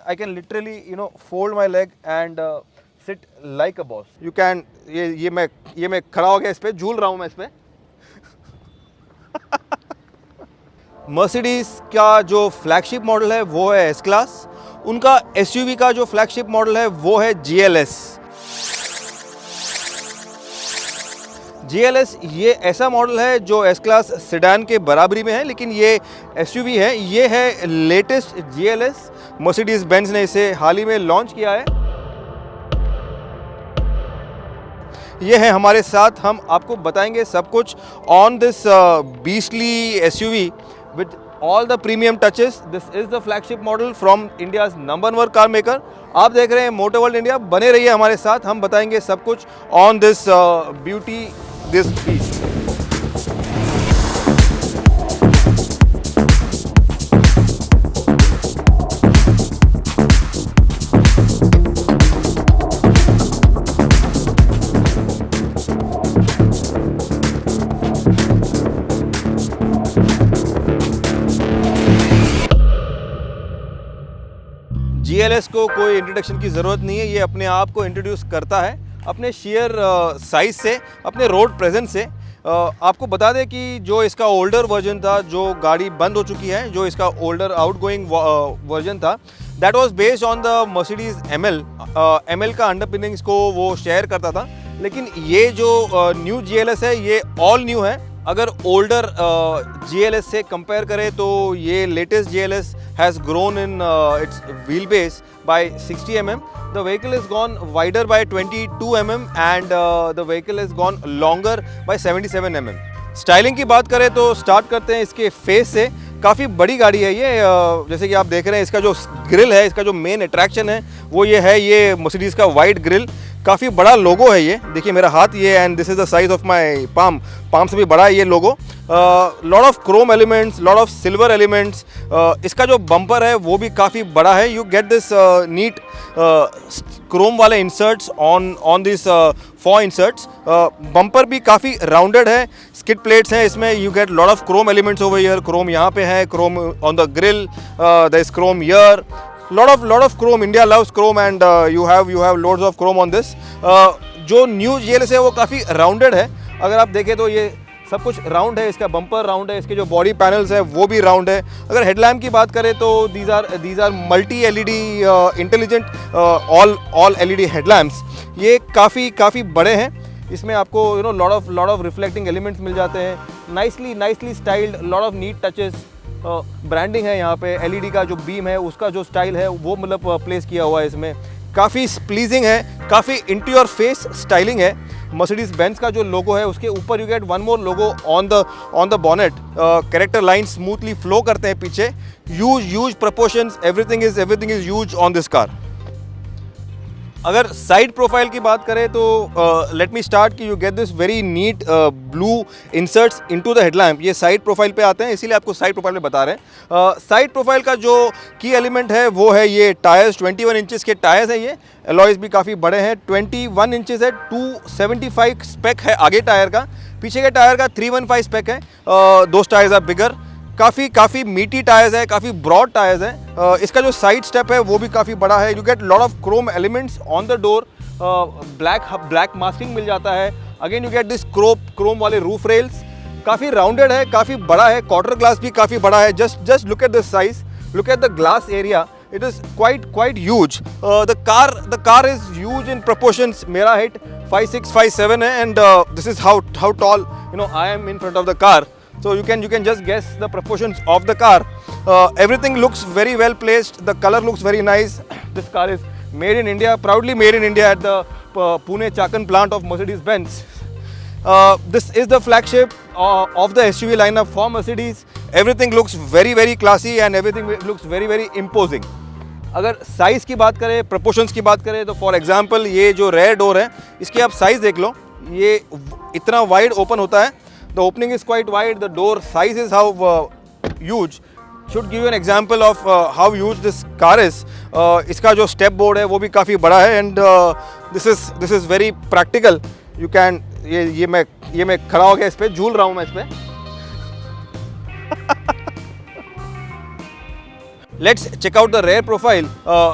I can literally, fold my leg and sit like a boss. You can ये मैं खड़ा हो गया इस पे, झूल रहा हूँ मैं इस पे. मर्सिडीज का जो फ्लैगशिप मॉडल है वो है एस क्लास. उनका एसयूवी का जो फ्लैगशिप मॉडल है वो है जीएलएस. जीएलएस ये ऐसा मॉडल है जो एस क्लास सेडान के बराबरी में है, लेकिन ये एसयूवी है. ये है लेटेस्ट जीएलएस. मर्सिडीज बेंज ने इसे हाल ही में लॉन्च किया है. ये है हमारे साथ, हम आपको बताएंगे सब कुछ on this beastly SUV with all the premium touches. This is the flagship model from India's number 1 car maker. आप देख रहे हैं मोटर वर्ल्ड इंडिया. बने रहिए हमारे साथ, हम बताएंगे सब कुछ on this beauty, this beast. GLS को कोई इंट्रोडक्शन की ज़रूरत नहीं है. ये अपने आप को इंट्रोड्यूस करता है अपने शेयर साइज़ से, अपने रोड प्रेजेंस से. आपको बता दें कि जो इसका ओल्डर वर्जन था, जो गाड़ी बंद हो चुकी है, जो इसका ओल्डर आउटगोइंग वर्जन था, that was based on the Mercedes ML. ML का अंडरपिनिंग्स को वो शेयर करता था. लेकिन ये जो न्यू जीएलएस है ये ऑल न्यू है. अगर ओल्डर जीएलएस से कंपेयर करें तो ये latest GLS has grown in its wheelbase by 60 mm. The vehicle has gone wider by 22 mm and the vehicle has gone longer by 77 mm. Styling की बात करें तो स्टार्ट करते हैं इसके फेस से. काफ़ी बड़ी गाड़ी है ये. जैसे कि आप देख रहे हैं, इसका जो ग्रिल है, इसका जो मेन अट्रैक्शन है वो ये है, ये मर्सिडीज़ का वाइड ग्रिल. काफ़ी बड़ा लोगो है ये. देखिए मेरा हाथ ये, and this is the size of my palm से भी बड़ा है ये logo. Lot of chrome elements, lot of silver elements. इसका जो बम्पर है वो भी काफ़ी बड़ा है. You get this neat chrome वाले inserts on this 4 inserts. Bumper भी काफ़ी राउंडेड है. स्किड प्लेट्स हैं इसमें. You get lot of chrome elements over here. Chrome यहाँ पे है, chrome on the grill, there is chrome here. lot of chrome. India loves chrome and you have loads of chrome on this. जो new GLS है वो काफ़ी rounded है. अगर आप देखें तो ये सब कुछ राउंड है. इसका बम्पर राउंड है, इसके जो बॉडी पैनल्स है वो भी राउंड है. अगर हेडलैम्प की बात करें तो these are multi LED intelligent all LED headlamps. ये काफ़ी बड़े हैं. इसमें आपको लॉट ऑफ रिफ्लेक्टिंग एलिमेंट्स मिल जाते हैं. Nicely styled, lot of neat touches. Branding है यहाँ पे. एलईडी का जो बीम है उसका जो स्टाइल है वो मतलब प्लेस किया हुआ है इसमें. काफ़ी प्लीजिंग है, काफ़ी इंटू योर फेस स्टाइलिंग है. मर्सिडीज बेंज का जो लोगो है उसके ऊपर you get one more logo on the bonnet. Character line smoothly flow करते हैं पीछे. Huge proportions, everything is huge on this car. अगर साइड प्रोफाइल की बात करें तो लेट मी स्टार्ट कि you get this very neat blue inserts into the headlamp. ये साइड प्रोफाइल पे आते हैं, इसीलिए आपको साइड प्रोफाइल में बता रहे हैं. साइड प्रोफाइल का जो की एलिमेंट है वो है ये टायर्स. 21 इंचेस के टायर्स हैं. ये अलॉयज भी काफ़ी बड़े हैं. 21 इंचेस है. 275 स्पेक है आगे टायर का. पीछे के टायर का 315 स्पेक है. दोस टायर्स आर बिगर. काफ़ी मीटी टायर्स है, काफ़ी ब्रॉड टायर्स हैं. इसका जो साइड स्टेप है वो भी काफ़ी बड़ा है. You get lot of chrome elements on the door. Black masking मिल जाता है. Again you get this chrome वाले रूफ रेल्स. काफ़ी राउंडेड है, काफ़ी बड़ा है. क्वार्टर ग्लास भी काफ़ी बड़ा है. Just look at this size, look at the glass area. It is quite huge. The car is huge in proportions. मेरा height 5'6", 5'7" है, and this is how tall I am in front of the car. So you can just guess the proportions of the car. Everything looks very well placed. The color looks very nice. This car is made in India, proudly made in India at the Pune Chakan plant of Mercedes-Benz. This is the flagship of the SUV lineup for Mercedes. Everything looks very classy and everything looks very imposing. अगर size की बात करें, proportions की बात करें तो for example ये जो रेयर डोर है इसकी आप साइज़ देख लो. ये इतना वाइड ओपन होता है. The opening is quite wide. The door size is how huge. Should give you an example of how huge this car is. इसका जो step board है वो भी काफ़ी बड़ा है, and this is very practical. You can ये मैं खड़ा हो गया इस पे, झूल रहा हूँ मैं इस पे. Let's check out the rear profile.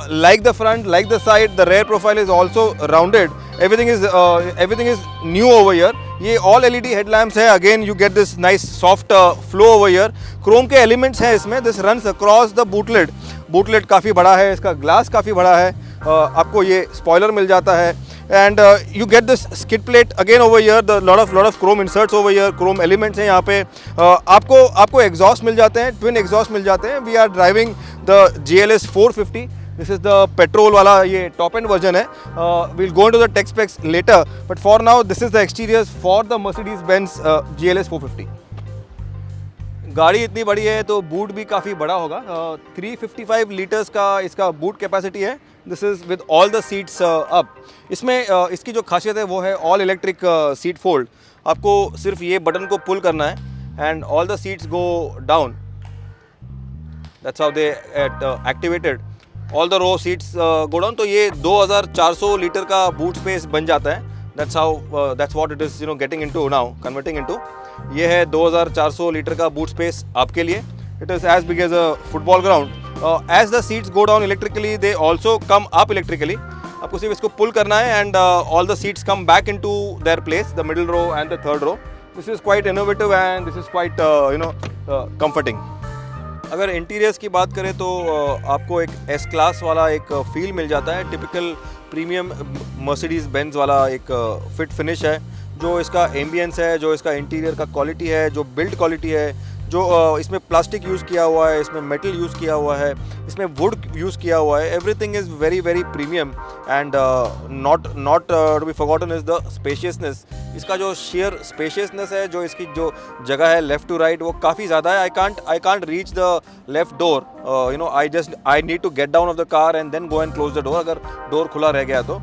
Like the front, like the side, the rear profile is also rounded. Everything is new over here. ये all LED headlamps है. Again you get this nice soft flow over here. Chrome के elements हैं इसमें. This runs across the boot lid. Boot lid काफ़ी बड़ा है. इसका glass काफ़ी बड़ा है. आपको ये spoiler मिल जाता है. And you get this skid plate again over here. The lot of chrome inserts over here. Chrome elements हैं यहाँ पे. आपको exhaust मिल जाते हैं. Twin exhaust मिल जाते हैं. We are driving the GLS 450. This is the petrol वाला ये top end version है. We'll go into the tech specs later. But for now, this is the exteriors for the Mercedes-Benz GLS 450. गाड़ी इतनी बड़ी है तो बूट भी काफ़ी बड़ा होगा. 355 लीटर्स का इसका बूट कैपेसिटी है. This is with all the seats up. इसमें इसकी जो खासियत है वो है ऑल इलेक्ट्रिक सीट फोल्ड. आपको सिर्फ ये बटन को पुल करना है and all the seats go down. That's how they activated. All the row seats go down. तो ये 2400 लीटर का बूट स्पेस बन जाता है. that's what it is, you know, getting into now, converting into. ये है 2400 लीटर का boot space आपके लिए. It is as big as a football ground. As the seats go down electrically, they also come up electrically. आपको सिर्फ इसको पुल करना है and all the seats come back into their place, the middle row and the third row. This is quite innovative and this is quite comforting. अगर interiors की बात करें तो आपको एक एस क्लास वाला एक फील मिल जाता है. टिपिकल प्रीमियम मर्सिडीज़ बेंज वाला एक फिट फिनिश है. जो इसका एम्बियंस है, जो इसका इंटीरियर का क्वालिटी है, जो बिल्ड क्वालिटी है, जो इसमें प्लास्टिक यूज़ किया हुआ है, इसमें मेटल यूज़ किया हुआ है, इसमें वुड यूज़ किया हुआ है. Everything is very very premium and not to be forgotten is the spaciousness. इसका जो शेयर स्पेशियसनेस है, जो इसकी जो जगह है लेफ़्ट टू राइट, वो काफ़ी ज़्यादा है. I can't reach the left door. I need to get down off the car and then go and close the door अगर डोर खुला रह गया तो.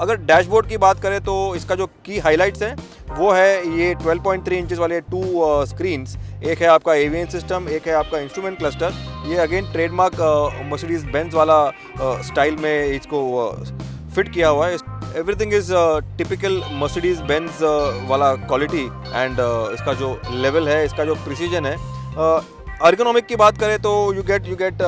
अगर डैशबोर्ड की बात करें तो इसका जो की हाईलाइट्स हैं वो है ये 12.3 इंचेस वाले 2 स्क्रीन्स. एक है आपका एवियन सिस्टम, एक है आपका इंस्ट्रूमेंट क्लस्टर. ये अगेन ट्रेडमार्क मर्सिडीज़ बेंज वाला स्टाइल में इसको फिट किया हुआ है. Everything is typical Mercedes Benz वाला क्वालिटी एंड इसका जो लेवल है, इसका जो प्रिसीजन है. अर्गोनॉमिक की बात करें तो you get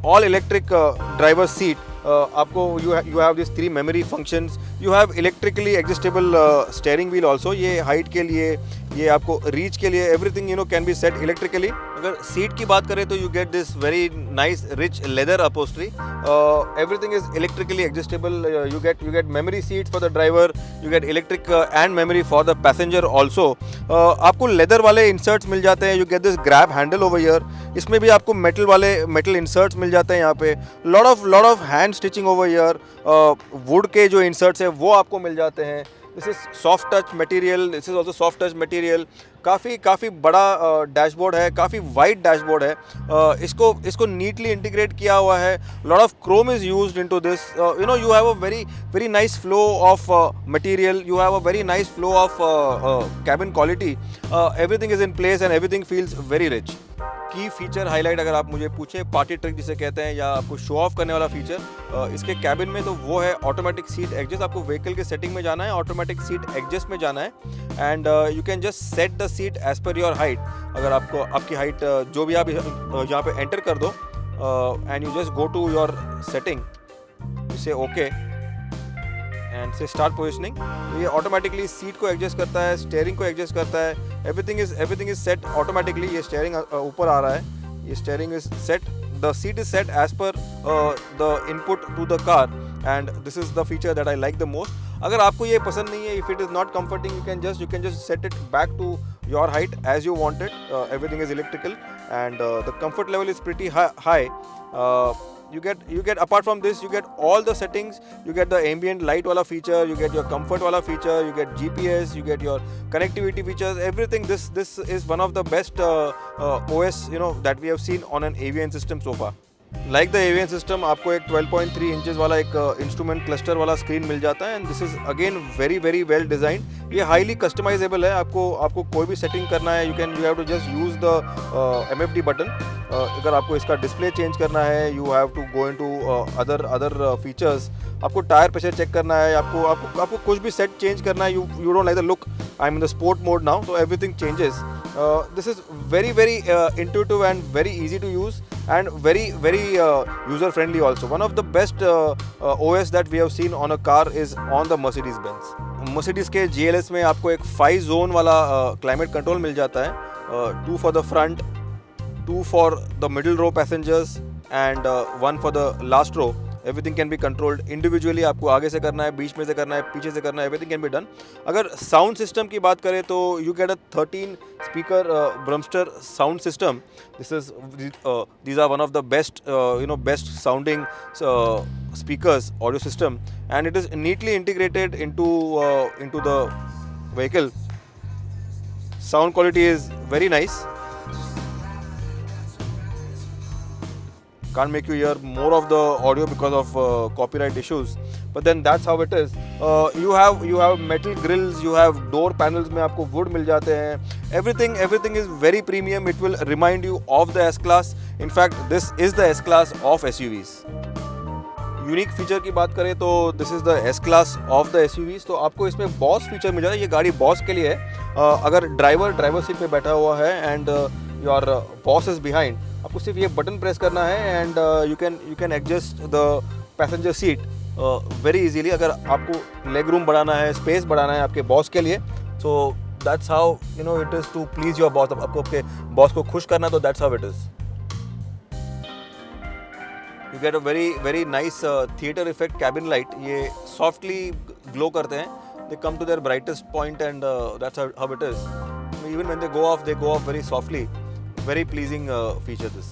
all electric driver seat. आपको you have this 3 memory functions. You have electrically adjustable steering wheel also. ये हाइट के लिए, ये आपको रीच के लिए, everything can be set electrically. अगर सीट की बात करें तो you get this very nice rich leather upholstery. Everything is electrically adjustable. You get memory seat for the driver. You get electric and memory for the passenger also. आपको leather वाले inserts मिल जाते हैं. You get this grab handle over here. इसमें भी आपको metal inserts मिल जाते हैं यहाँ पे. Lot of hand stitching over here. Would के जो इंसर्ट्स हैं वो आपको मिल जाते हैं. This is soft touch material. This is also soft touch material. काफ़ी बड़ा डैशबोर्ड है, काफ़ी वाइड डैशबोर्ड है. इसको नीटली इंटीग्रेट किया हुआ है. Lot of Chrome is used into this. You have a very nice flow of material. You have a very nice flow of cabin quality. Everything is in place and everything feels very rich. की feature highlight अगर आप मुझे पूछें, party trick जिसे कहते हैं या आपको शो ऑफ करने वाला फीचर इसके कैबिन में, तो वो है ऑटोमेटिक सीट एडजस्ट. आपको व्हीकल के सेटिंग में जाना है, ऑटोमेटिक सीट एडजस्ट में जाना है and you can just set the seat as per your height. अगर आपकी हाइट जो भी आप यहाँ पे एंटर कर दो and you just go to your setting, say okay and say start positioning. ये ऑटोमेटिकली सीट को एडजस्ट करता है, स्टेयरिंग को एडजस्ट करता है. Everything is set automatically. ये स्टेयरिंग ऊपर आ रहा है, ये steering is set. The seat is set as per the input to the car and this is the feature that I like the most. अगर आपको ये पसंद नहीं है, if it is not comforting, you can just set it back to your height as you want it. Everything is electrical and the comfort level is pretty high. You get apart from this, you get all the settings. You get the ambient light wala feature, you get your comfort wala feature, you get GPS, you get your connectivity features, everything. This is one of the best OS that we have seen on an avian system so far. Like the avian system, आपको एक 12.3 inches वाला एक instrument cluster वाला screen मिल जाता है and this is again very well designed. ये highly customizable है. आपको कोई भी सेटिंग करना है, you have to just use the MFD button. अगर आपको इसका डिस्प्ले चेंज करना है, you have to go into other features. आपको टायर प्रेशर चेक करना है, आपको कुछ भी सेट चेंज करना है. You don't like the look, I am in the sport mode now, so everything changes. This is very intuitive and very easy to use and very user friendly also. One of the best OS that we have seen on a car is on the Mercedes Benz. Mercedes के GLS में आपको एक 5 zone वाला climate control मिल जाता है, 2 for the front, 2 for the middle row passengers and 1 for the last row. Everything can be controlled individually, आपको आगे से करना है, बीच में से करना है, पीछे से करना है, एवरीथिंग कैन बी डन. अगर साउंड सिस्टम की बात करें तो you get a 13 speaker Burmester sound system. these are one of the best best sounding speakers audio system, and it is neatly integrated into the vehicle. Sound quality is very nice. Can't make you hear more of the audio because of copyright issues, but then that's how it is. You have metal grills, you have door panels में आपको wood मिल जाते हैं. Everything is very premium. It will remind you of the S-Class. In fact, this is the S-Class of SUVs. Unique feature की बात करें तो this is the S-Class of the SUVs. तो आपको इसमें बॉस फीचर मिल जाता है. ये गाड़ी बॉस के लिए है. अगर ड्राइवर सीट पे बैठा हुआ है and your boss is behind, आपको सिर्फ ये बटन प्रेस करना है and you can adjust the passenger seat very easily. अगर आपको लेग रूम बढ़ाना है, स्पेस बढ़ाना है आपके बॉस के लिए, so that's how it is to please your boss. आपको आपके बॉस को खुश करना, तो that's how it is. You get a very nice theatre effect cabin light. ये सॉफ्टली ग्लो करते हैं. They come to their brightest point and that's how it is. Even when they go off very softly. Very pleasing feature this.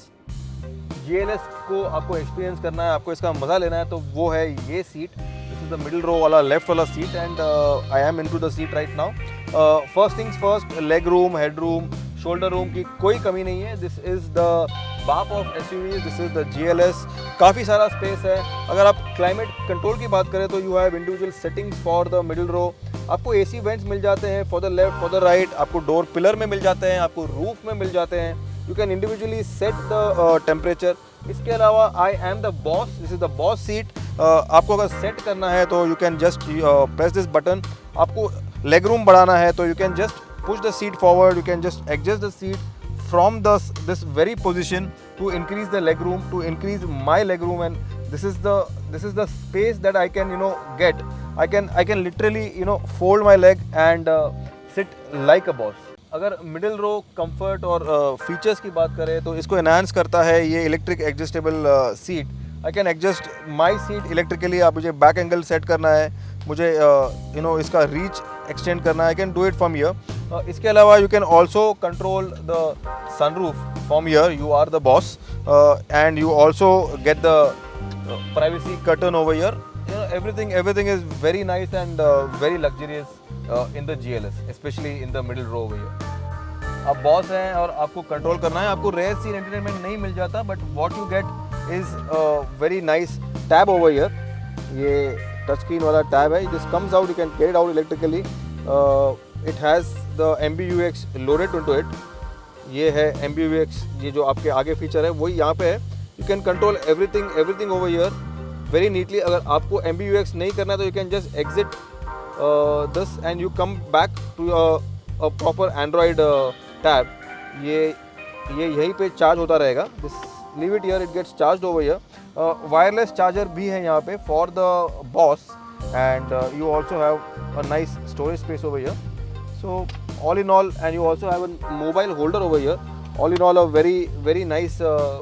GLS को आपको experience करना है, आपको इसका मज़ा लेना है, तो वो है ये seat. This is the middle row वाला लेफ्ट वाला seat and I am into the seat right now. First things first, leg room, head room, shoulder room की कोई कमी नहीं है. दिस इज़ द बाप of SUV. This is the GLS. काफ़ी सारा स्पेस है. अगर आप क्लाइमेट कंट्रोल की बात करें तो you have individual settings for the middle row. आपको AC वेंट्स मिल जाते हैं for the left, for the right. आपको डोर पिलर में मिल जाते हैं, आपको रूफ में मिल जाते हैं. You can individually set the temperature. इसके अलावा I am the boss. This is the boss seat. आपको अगर सेट करना है तो you can just press this button. आपको लेग रूम बढ़ाना है तो you can just push the seat forward. You can just adjust the seat from this very position to increase the leg room, to increase my leg room, and this is the space that I can get. I can literally fold my leg and sit like a boss. अगर middle रो comfort और features की बात करें तो इसको enhance करता है ये electric adjustable seat. I can adjust my seat electrically. आप मुझे बैक एंगल सेट करना है, मुझे इसका रीच एक्सटेंड करना है, I can do it from here. इसके अलावा you can also control the sunroof from here. You are the boss and you also get the privacy curtain over here. Everything is very nice and very luxurious in the GLS, especially in the middle row over here. आप boss हैं और आपको control करना है. आपको rare scene entertainment नहीं मिल जाता, but what you get is very nice tab over here. ये टच स्क्रीन वाला टैब है. This comes out, you can get out electrically. It has the MBUX loaded into it. ये है MBUX. ये जो आपके आगे फीचर है वही यहाँ पे है. You can control everything over here very neatly. अगर आपको MBUX नहीं करना है तो you can just exit this and you come back to a proper Android tab. ये यहीं पे चार्ज होता रहेगा. This leave it here, it gets charge over here. Wireless charger भी है यहाँ पे for the boss and you also have a nice storage space over here. So all in all, and you also have a mobile holder over here. All in all, a very nice,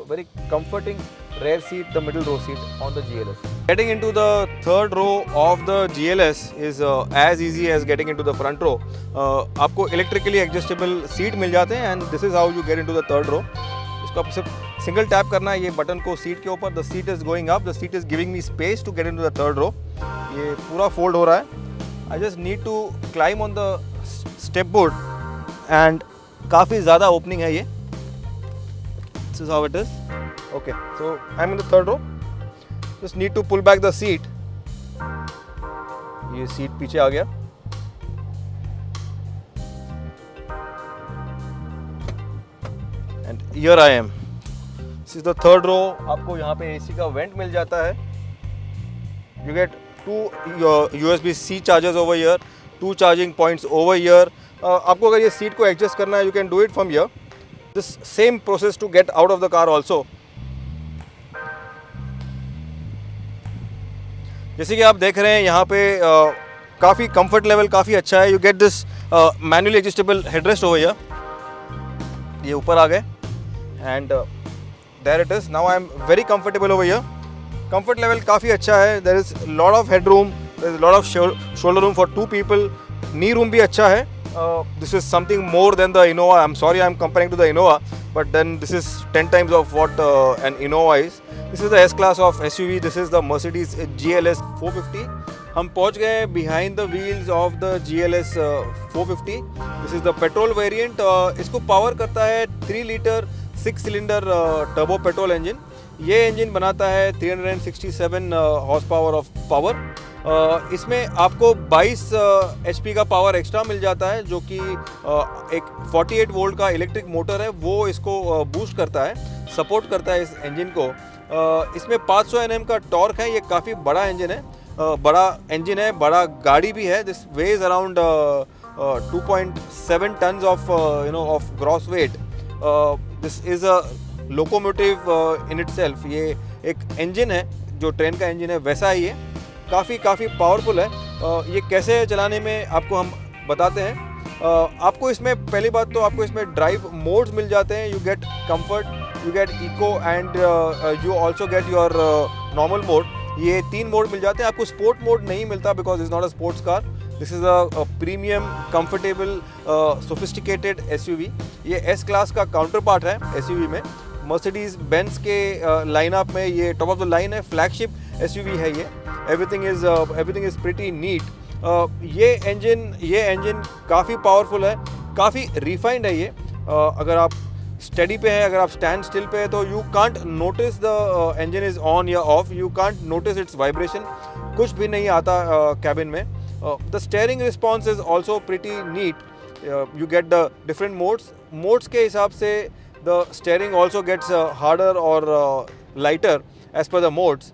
very comforting rear seat, the middle row seat on the GLS. Getting into the third row of the GLS is as easy as getting into the front row. आपको electrically adjustable seat मिल जाते हैं and this is how you get into the third row. इसको आप सिर्फ single tap करना है ये button को सीट के ऊपर. The seat is going up. The seat is giving me space to get into the third row. ये पूरा fold हो रहा है. I just need to climb on the step board and काफ़ी ज़्यादा opening है ये. This is how it is. Okay, so I'm in the third row. Just need to pull back the seat. ये seat पीछे आ गया. And here I am. This is the third row. आपको यहाँ पे AC का vent मिल जाता है. You get 2 USB-C chargers over here, 2 charging points over here. आपको अगर ये सीट को एडजस्ट करना है, you can do it from here. This same process to get out of the car also. जैसे कि आप देख रहे हैं यहाँ पे काफ़ी कंफर्ट लेवल काफ़ी अच्छा है। You get this manually adjustable headrest over here, ये ऊपर आ गए and there it is. Now I am very comfortable over here. Comfort level काफ़ी अच्छा है। There is lot of head room, there is lot of shoulder room for 2 people. Knee room भी अच्छा है। This is something more than the Innova. I am sorry I am comparing to the Innova, but then this is 10 times of what an Innova is. This is the S class of SUV. This is the Mercedes GLS 450. हम पहुंच गए behind the wheels of the GLS 450. This is the petrol variant. इसको power करता है 3 litre 6 cylinder turbo petrol engine. ये engine बनाता है 367 horse power of power. इसमें आपको 22 HP का पावर एक्स्ट्रा मिल जाता है, जो कि एक 48 वोल्ट का इलेक्ट्रिक मोटर है वो इसको बूस्ट करता है, सपोर्ट करता है इस इंजन को। इसमें 500 Nm का टॉर्क है। ये काफ़ी बड़ा इंजन है, बड़ा गाड़ी भी है। This weighs around 2.7 tons of gross weight. This is a locomotive in itself. ये एक इंजन है जो ट्रेन का इंजन है वैसा ही है, काफ़ी पावरफुल है। ये कैसे चलाने में आपको हम बताते हैं। आपको इसमें पहली बात तो आपको इसमें ड्राइव मोड्स मिल जाते हैं। You get comfort, you get eco and you also get your normal mode. ये 3 मोड मिल जाते हैं। आपको स्पोर्ट मोड नहीं मिलता because is not a sports car. This is a premium comfortable sophisticated SUV। ये S क्लास का counterpart है SUV में। मर्सिडीज बेंज के लाइनअप में ये टॉप ऑफ द लाइन है, फ्लैगशिप SUV है ये। Everything is pretty neat. ये इंजन काफ़ी पावरफुल है, काफ़ी रिफाइंड है ये। अगर आप स्टडी पे है, अगर आप स्टैंड स्टिल पे है तो you can't notice the engine is on या off, you can't notice its vibration, कुछ भी नहीं आता कैबिन में। The steering response is also pretty neat. You get the different modes के हिसाब से the steering also gets harder और lighter as per the modes.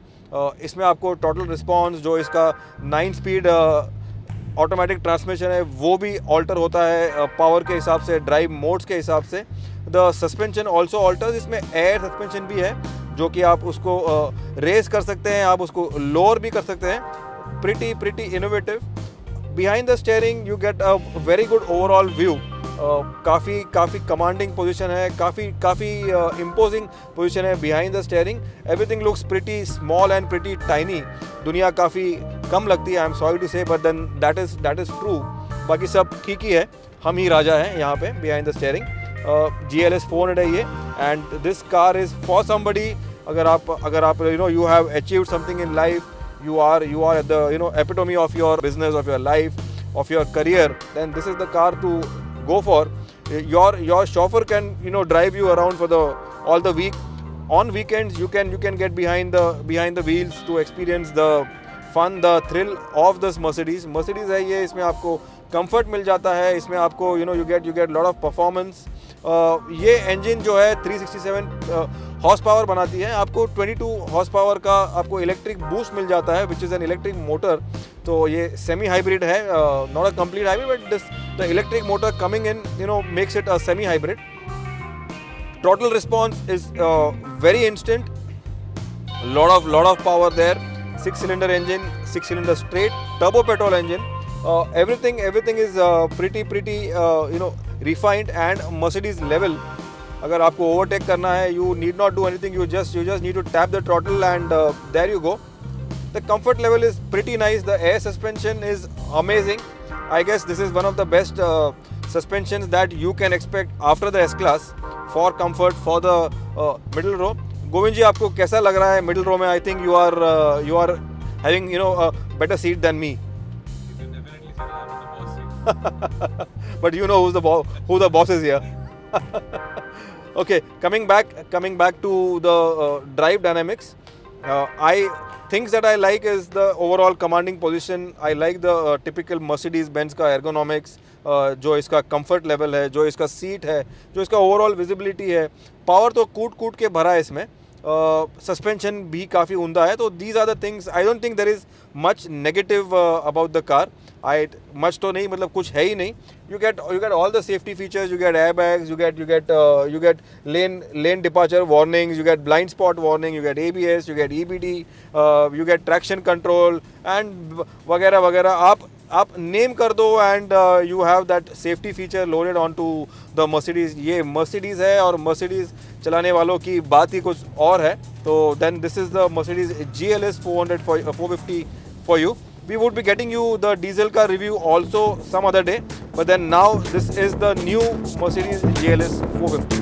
इसमें आपको टोटल रिस्पॉन्स जो इसका 9 स्पीड ऑटोमेटिक ट्रांसमिशन है वो भी ऑल्टर होता है पावर के हिसाब से, ड्राइव मोड्स के हिसाब से। The suspension also alters. इसमें एयर सस्पेंशन भी है जो कि आप उसको रेस कर सकते हैं, आप उसको लोअर भी कर सकते हैं। Pretty innovative. Behind the steering you get a very good overall view. काफ़ी कमांडिंग पोजीशन है, काफ़ी इम्पोजिंग पोजीशन है behind the steering. Everything looks pretty small and pretty tiny. दुनिया काफ़ी कम लगती है, I am sorry to say, but then that is true. बाकी सब ठीक ही है, हम ही राजा हैं यहाँ पे बिहाइंड द स्टेयरिंग। GLS 400 है ये and this car is for somebody. अगर आप you have achieved something in life, you are at the epitome of your business, of your life, of your career, then this is the car to go for. Your chauffeur can drive you around for all the week. On weekends you can get behind the wheels to experience the fun, the thrill of this Mercedes है ये। इसमें आपको comfort मिल जाता है, इसमें आपको you get lot of performance। ये engine जो है 367 हॉर्स पावर बनाती है। आपको 22 हॉर्स पावर का आपको इलेक्ट्रिक बूस्ट मिल जाता है which is an electric motor. तो ये सेमी हाइब्रिड है, not a complete hybrid, but the electric motor coming in makes it a semi hybrid. Total response is very instant, lot of power there। 6-cylinder engine, 6-cylinder straight turbo petrol engine। everything is pretty refined and Mercedes level। अगर आपको overtake करना है, you need not do anything, you just need to tap the throttle and there you go। The comfort level is pretty nice, the air suspension is amazing। I guess this is one of the best suspensions that you can expect after the S class for comfort for the middle row। Govind जी, आपको कैसा लग रहा है middle row में? I think you are having better seat than me। But you know who the boss is here। Okay, coming back to the drive dynamics। things that I like is the overall commanding position। I like the typical Mercedes-Benz का ergonomics, जो इसका comfort level है, जो इसका seat है, जो इसका overall visibility है। पावर तो कूट के भरा है इसमें। सस्पेंशन भी काफ़ी उमदा है। तो these are the things. I don't think there is much negative about the car. Height much तो नहीं, मतलब कुछ है ही नहीं. You get all the safety features. You get airbags. You get lane departure warnings. You get blind spot warning. You get ABS. You get EBD. You get traction control and वगैरह वगैरह. आप name कर दो and you have that safety feature loaded on to the Mercedes. ये Mercedes है और Mercedes चलाने वालों की बात ही कुछ और है. तो then this is the Mercedes GLS 450 for you. We would be getting you the diesel car review also some other day, but then now this is the new Mercedes GLS 450.